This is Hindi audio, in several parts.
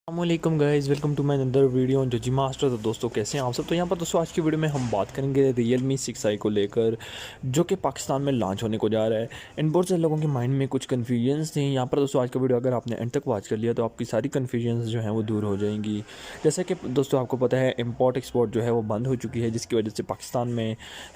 अस्सलामुअलैकुम guys, welcome to my another video on G Master. तो दोस्तों कैसे हैं आप सब। तो यहाँ पर दोस्तों आज की वीडियो में हम बात करेंगे Realme 6i को लेकर, जो कि पाकिस्तान में लॉन्च होने को जा रहा है। इन बहुत से लोगों के माइंड में कुछ कन्फ्यूजन्स थी। यहाँ पर दोस्तों आज का वीडियो अगर आपने एंड तक वॉच कर लिया तो आपकी सारी कन्फ्यूजन्स जो हैं वो दूर हो जाएंगी। जैसे कि दोस्तों आपको पता है इम्पोर्ट एक्सपोर्ट जो है वो बंद हो चुकी है, जिसकी वजह से पाकिस्तान में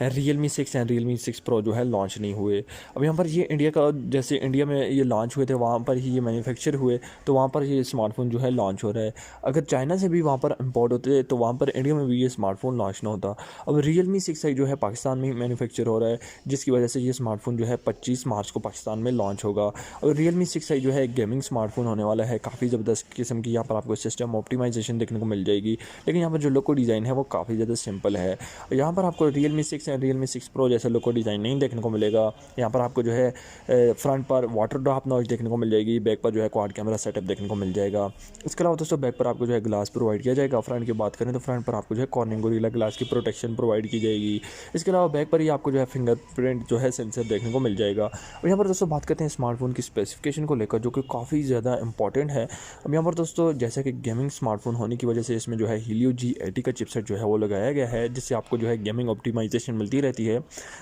Realme 6 एंड Realme 6 Pro जो है लॉन्च नहीं हुए। अब यहाँ पर ये इंडिया का, जैसे इंडिया में ये लॉन्च हुए थे वहाँ पर ही ये मैन्युफैक्चर हुए, तो वहाँ पर ये स्मार्टफोन जो है लॉन्च हो रहा है। अगर चाइना से भी वहाँ पर इंपोर्ट होते तो वहाँ पर इंडिया में भी ये स्मार्टफोन लॉन्च ना होता। अब Realme 6i जो है पाकिस्तान में ही मैन्युफैक्चर हो रहा है, जिसकी वजह से ये स्मार्टफोन जो है 25 मार्च को पाकिस्तान में लॉन्च होगा। और Realme 6i जो है एक गेमिंग स्मार्टफोन होने वाला है, काफ़ी ज़बरदस्त किस्म की। यहाँ पर आपको सिस्टम ऑप्टिमाइजेशन देखने को मिल जाएगी, लेकिन यहाँ पर जो लोको डिज़ाइन है वो काफ़ी ज़्यादा सिंपल है। यहाँ पर आपको Realme 6 एंड Realme 6 Pro जैसा लोको डिज़ाइन नहीं देखने को मिलेगा। यहाँ पर आपको जो है फ्रंट पर वाटर ड्रॉप नॉच देखने को मिल जाएगी, बैक पर जो है क्वाड कैमरा सेटअप देखने को मिल जाएगा। इसके अलावा दोस्तों बैक पर आपको जो है ग्लास प्रोवाइड किया जाएगा। फ्रंट की बात करें तो फ्रंट पर आपको जो है कॉर्निंग गोरिल्ला ग्लास की प्रोटेक्शन प्रोवाइड की जाएगी। इसके अलावा बैक पर ही आपको जो है फिंगरप्रिंट जो है सेंसर देखने को मिल जाएगा। और यहाँ पर दोस्तों बात करते हैं स्मार्टफोन की स्पेसिफिकेशन को लेकर, जो कि काफ़ी ज़्यादा इंपॉर्टेंट है। अब यहाँ पर दोस्तों जैसे कि गेमिंग स्मार्टफोन होने की वजह से इसमें जो है Helio G80 का चिपसेट जो है वो लगाया गया है, जिससे आपको जो है गेमिंग ऑप्टिमाइजेशन मिलती रहती है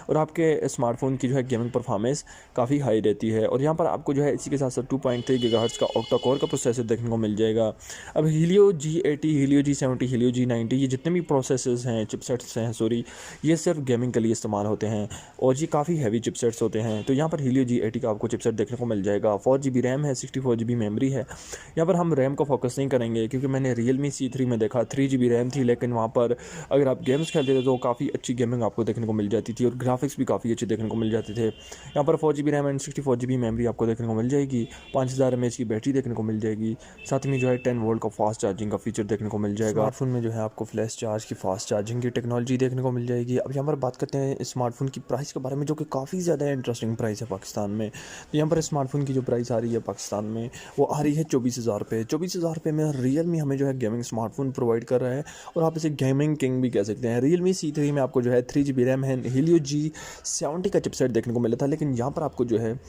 और आपके स्मार्टफोन की जो है गेमिंग परफॉर्मेंस काफ़ी हाई रहती है। और यहाँ पर आपको जो है इसी के साथ साथ 2.3 गीगाहर्ट्ज़ का ऑक्टा कोर का प्रोसेसर देखने को मिल जाएगा। अब Helio G80, Helio G70, Helio G90 ये जितने भी प्रोसेसर्स हैं, चिपसेट्स हैं, सॉरी, ये सिर्फ गेमिंग के लिए इस्तेमाल होते हैं और ये काफ़ी हैवी चिपसेट्स होते हैं। तो यहाँ पर Helio G80 का आपको चिपसेट देखने को मिल जाएगा। 4GB रैम है, 64GB मेमोरी है। यहाँ पर हम रैम को फोकस नहीं करेंगे, क्योंकि मैंने Realme C3 में देखा 3GB रैम थी, लेकिन वहाँ पर अगर आप गेम्स खेलते थे तो काफ़ी अच्छी गेमिंग आपको देखने को मिल जाती थी और ग्राफिक्स भी काफ़ी अच्छे देखने को मिल जाते थे। यहाँ पर 4GB RAM and 64GB memory आपको देखने को मिल जाएगी। 5000 mAh की बैटरी देखने को मिल जाएगी। साथ में जो है 10 वोल्ट का फास्ट चार्जिंग का फीचर देखने को मिल जाएगा। स्मार्टफोन में जो है आपको फ्लैश चार्ज की फास्ट चार्जिंग की टेक्नोलॉजी देखने को मिल जाएगी। अब यहाँ पर बात करते हैं स्मार्टफोन की प्राइस के बारे में, जो कि काफ़ी ज़्यादा इंटरेस्टिंग प्राइस है पाकिस्तान में। तो यहाँ पर स्मार्टफोन की जो प्राइस आ रही है पाकिस्तान में वो आ रही है 24,000 रुपये। 24,000 रुपये में Realme हमें जो है गेमिंग स्मार्टफोन प्रोवाइड कर रहा है, और आप इसे गेमिंग किंग भी कह सकते हैं। Realme C3 में आपको जो है 3GB रैम है, Helio G70 का चिपसेट देखने को मिला था, लेकिन यहाँ पर आपको जो है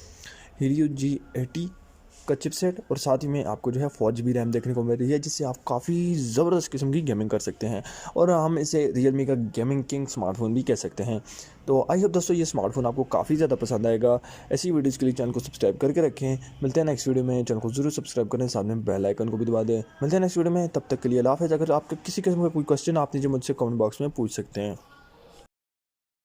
Helio G80 का चिपसेट और साथ ही में आपको जो है 4GB रैम देखने को मिल रही है, जिससे आप काफ़ी ज़बरदस्त किस्म की गेमिंग कर सकते हैं, और हम इसे Realme का गेमिंग किंग स्मार्टफोन भी कह सकते हैं। तो आई होप दोस्तों ये स्मार्टफोन आपको काफ़ी ज़्यादा पसंद आएगा। ऐसी वीडियोज़ के लिए चैनल को सब्सक्राइब करके रखें। मिलते हैं नेक्स्ट वीडियो में। चैनल को जरूर सब्सक्राइब करें, साथ में बेल आइकन को भी दबा दें। मिलते हैं नेक्स्ट वीडियो में, तब तक के लिए अल्लाह हाफ़िज़। अगर आपका किसी किस्म का कोई क्वेश्चन आप नीचे मुझसे कमेंट बॉक्स में पूछ सकते हैं।